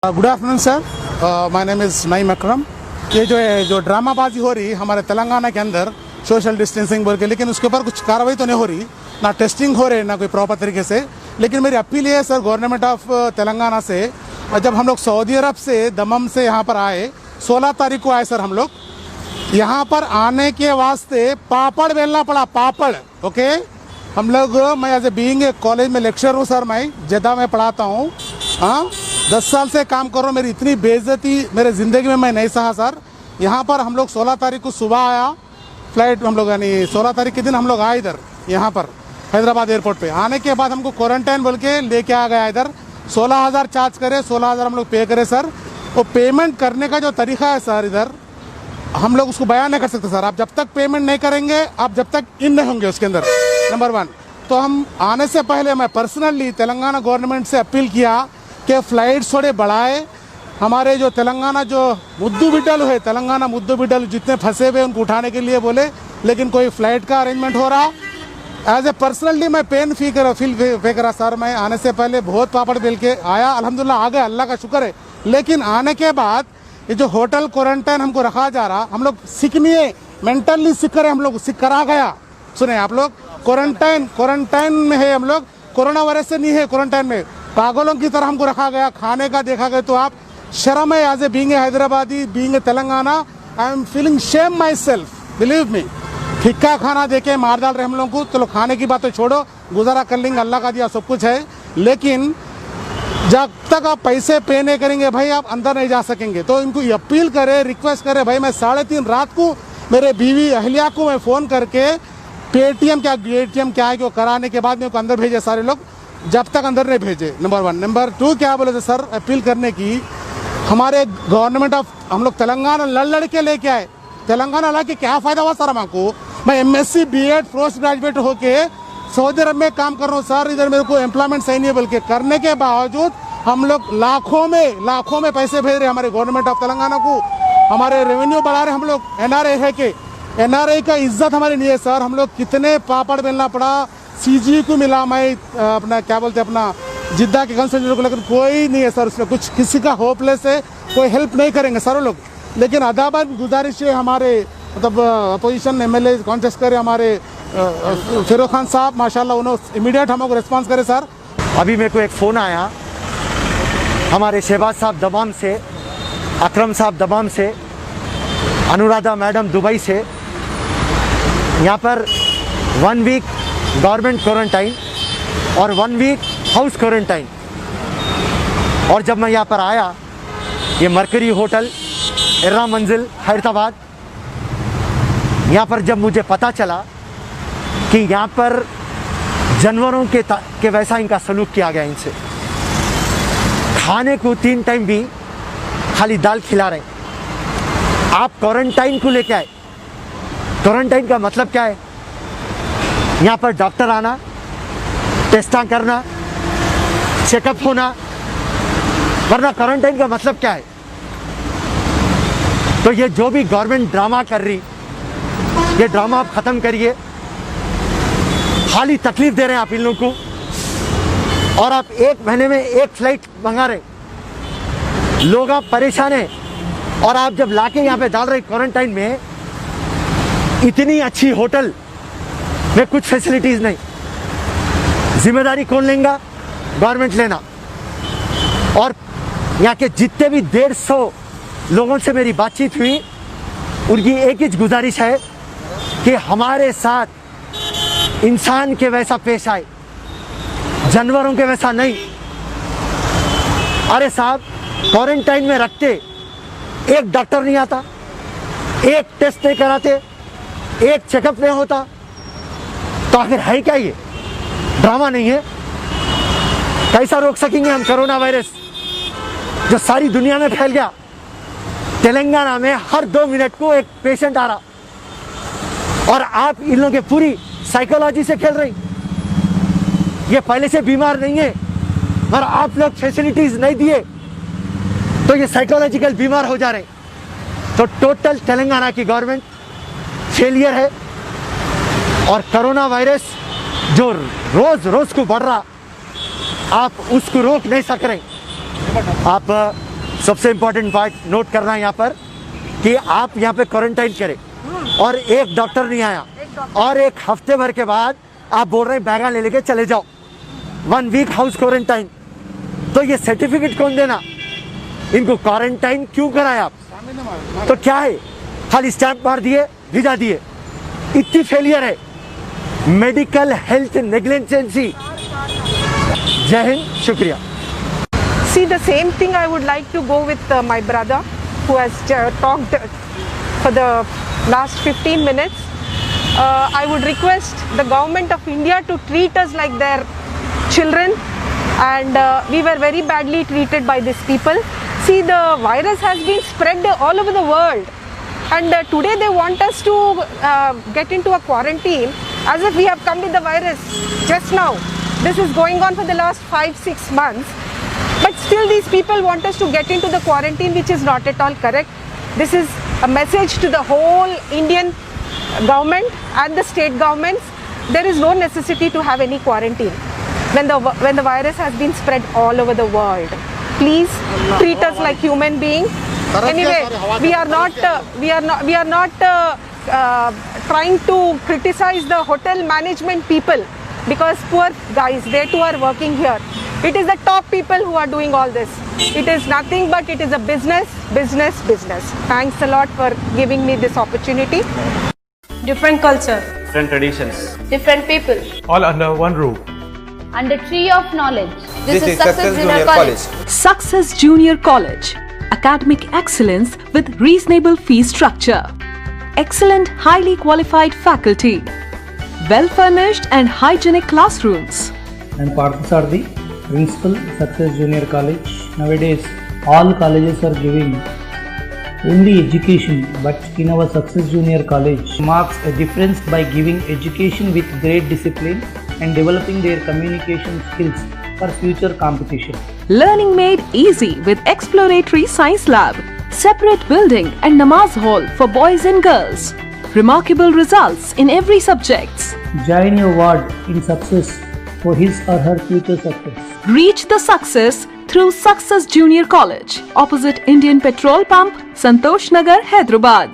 Good afternoon sir, my name is Naeem Akram. ये जो ड्रामाबाजी हो रही हमारे तेलंगाना के अंदर सोशल डिस्टेंसिंग बोल के, लेकिन उसके ऊपर कुछ कार्रवाई तो नहीं हो रही, ना टेस्टिंग हो रही, ना कोई प्रॉपर तरीके से। लेकिन मेरी अपील ये है सर गवर्नमेंट ऑफ तेलंगाना से, जब हम लोग सऊदी अरब से दमम से यहाँ पर आए, 16 तारीख को आए सर, हम लोग यहाँ पर आने के वास्ते पापड़ बेलना पड़ा, पापड़। ओके, हम लोग, मैं एज ए बीइंग कॉलेज में लेक्चर हूँ सर, मैं जेदा में पढ़ाता हूँ। हाँ, 10 साल से काम कर रहा हूँ। मेरी इतनी बेइज्जती मेरे ज़िंदगी में मैं नहीं सहा सर। यहाँ पर हम लोग 16 तारीख को सुबह आया फ्लाइट, हम लोग यानी 16 तारीख के दिन हम लोग आए इधर, यहाँ पर हैदराबाद एयरपोर्ट पे। आने के बाद हमको क्वारंटाइन बोल के लेके आ गया इधर। 16,000 चार्ज करे, 16,000 हम लोग पे करे सर। वो पेमेंट करने का जो तरीका है सर, इधर हम लोग उसको बयान नहीं कर सकते सर। आप जब तक पेमेंट नहीं करेंगे, आप जब तक इन नहीं होंगे उसके अंदर, नंबर 1। तो हम आने से पहले मैं पर्सनली तेलंगाना गवर्नमेंट से अपील किया कि फ़्लाइट थोड़े बढ़ाए। हमारे जो तेलंगाना जो मुद्दू बिडल है, तेलंगाना मुद्दू बिडल जितने फंसे हुए उनको उठाने के लिए बोले, लेकिन कोई फ़्लाइट का अरेंजमेंट हो रहा। एज ए पर्सनली मैं पेन फील करा सर। मैं आने से पहले बहुत पापड़ बेल के आया, अल्हम्दुलिल्लाह आ गया, अल्लाह का शुक्र है। लेकिन आने के बाद ये जो होटल क्वारंटाइन हमको रखा जा रहा, हम लोग सिक नहीं है, मेंटली सिक करे, हम लोग सिक करा गया। सुने आप लोग, क्वारंटाइन में है हम लोग, कोरोना वायरस से नहीं है क्वारंटाइन में। पागलों की तरह हमको रखा गया, खाने का देखा गया तो आप शर्म है। As a being Hyderabadi, being Telangana, I am feeling shame myself, believe me. फिक्का खाना देके मार डाल रहे हम लोग को। चलो खाने की बात तो छोड़ो, गुजारा कर लेंगे, अल्लाह का दिया सब कुछ है। लेकिन जब तक आप पैसे पे नहीं करेंगे भाई, आप अंदर नहीं जा सकेंगे। तो इनको अपील करे, रिक्वेस्ट करे भाई। मैं 3:30 रात को मेरे बीवी अहलिया को मैं फ़ोन करके पेटीएम क्या एटीएम क्या है कि वो कराने के बाद मेरे को अंदर भेजे सारे लोग, जब तक अंदर नहीं भेजे, नंबर 1। नंबर 2 क्या बोले थे सर, अपील करने की, हमारे गवर्नमेंट ऑफ, हम लोग तेलंगाना लड़ के लेके आए। तेलंगाना ला के क्या फ़ायदा हुआ सर हमको? मैं MSc BEd पोस्ट ग्रेजुएट होके सऊदी अरब में काम कर रहा हूँ सर। इधर मेरे को एम्प्लॉयमेंट सही नहीं है, बल्कि करने के बावजूद हम लोग लाखों में पैसे भेज रहे हमारे गवर्नमेंट ऑफ तेलंगाना को। हमारे रेवेन्यू बढ़ा रहे हम लोग। NRA है कि NRA का इज्जत हमारे लिए सर। हम लोग कितने पापड़ बेलना पड़ा, CG को मिला, मैं अपना क्या बोलते अपना जिद्दा के कंसल्टेंट को, लेकिन कोई नहीं है सर उसमें कुछ, किसी का होपलेस है, कोई हेल्प नहीं करेंगे सर वो लोग। लेकिन अदाबन गुजारिश है हमारे, मतलब अपोजिशन MLA कॉन्टेस्ट करे हमारे फिरोज खान साहब, माशाल्लाह उन्होंने इमीडिएट हमको रिस्पांस करे सर। अभी मेरे को एक फ़ोन आया हमारे शहबाज साहब दमाम से, अकरम साहब दमाम से, अनुराधा मैडम दुबई से। यहाँ पर 1 वीक गवर्नमेंट क्वारंटाइन और 1 वीक हाउस क्वारंटाइन। और जब मैं यहाँ पर आया, ये मरकरी होटल एर्रा मंजिल हैदराबाद, यहाँ पर जब मुझे पता चला कि यहाँ पर जानवरों के वैसा इनका सलूक किया गया, इनसे खाने को 3 टाइम भी खाली दाल खिला रहे। आप क्वारंटाइन को लेके आए, क्वारंटाइन का मतलब क्या है? यहाँ पर डॉक्टर आना, टेस्टा करना, चेकअप होना, वरना क्वारंटाइन का मतलब क्या है? तो ये जो भी गवर्नमेंट ड्रामा कर रही, ये ड्रामा आप ख़त्म करिए। खाली तकलीफ दे रहे हैं आप इन लोगों को, और आप 1 महीने में 1 फ्लाइट मंगा रहे। लोग आप परेशान हैं, और आप जब लाके यहाँ पे डाल रहे क्वारंटाइन में, इतनी अच्छी होटल में कुछ फैसिलिटीज़ नहीं। जिम्मेदारी कौन लेगा? गवर्नमेंट लेना। और यहाँ के जितने भी 150 लोगों से मेरी बातचीत हुई, उनकी एक ही गुजारिश है कि हमारे साथ इंसान के वैसा पेश आए, जानवरों के वैसा नहीं। अरे साहब, क्वारंटाइन में रखते, एक डॉक्टर नहीं आता, एक टेस्ट नहीं कराते, एक चेकअप नहीं होता, तो आखिर है क्या ये? ड्रामा नहीं है? कैसा रोक सकेंगे हम कोरोना वायरस जो सारी दुनिया में फैल गया? तेलंगाना में हर 2 मिनट को एक पेशेंट आ रहा, और आप इन लोगों के पूरी साइकोलॉजी से खेल रही। ये पहले से बीमार नहीं है, पर आप लोग फैसिलिटीज नहीं दिए तो ये साइकोलॉजिकल बीमार हो जा रहे। तो टोटल तेलंगाना की गवर्नमेंट फेलियर है। और कोरोना वायरस जो रोज़ को बढ़ रहा, आप उसको रोक नहीं सक रहे। आप सबसे इंपॉर्टेंट पार्ट नोट करना है यहाँ पर कि आप यहाँ पे क्वारंटाइन करें और एक डॉक्टर नहीं आया और एक हफ्ते भर के बाद आप बोल रहे हैं बैगा ले लेके चले जाओ, 1 वीक हाउस क्वारंटाइन। तो ये सर्टिफिकेट कौन देना? इनको क्वारंटाइन क्यों कराया आप? तो क्या है, खाली स्टैंप मार दिए, वीजा दिए। इतनी फेलियर है, मेडिकल हेल्थ नेग्लिजेंसी। जय हिंद, शुक्रिया। See, the same thing I would like to go with my brother who has talked for the last 15 minutes. I would request the government of India to treat us like their children, and we were very badly treated by these people. See, the virus has been spread all over the world, and today they want us to get into a quarantine as if we have come with the virus just now. This is going on for the last 5-6 months. But still these people want us to get into the quarantine, which is not at all correct. This is a message to the whole Indian government and the state governments. There is no necessity to have any quarantine when the virus has been spread all over the world. Please treat us like human beings. Anyway, we are not trying to criticize the hotel management people, because poor guys, they too are working here. It is the top people who are doing all this. It is nothing but it is a business. Thanks a lot for giving me this opportunity. Different culture, different traditions, different people, all under one roof. under tree of knowledge. This is Success Junior College. Success Junior College. Academic excellence with reasonable fee structure. Excellent, highly qualified faculty. Well-furnished and hygienic classrooms. And Parthasarthi, Principal, Success Junior College. Nowadays, all colleges are giving only education, but in our Success Junior College marks a difference by giving education with great discipline and developing their communication skills for future competition. Learning made easy with exploratory science lab, separate building and namaz hall for boys and girls. Remarkable results in every subjects. Join your ward in success for his or her future success. Reach the success through Success Junior College, opposite Indian Petrol Pump, Santosh Nagar, Hyderabad.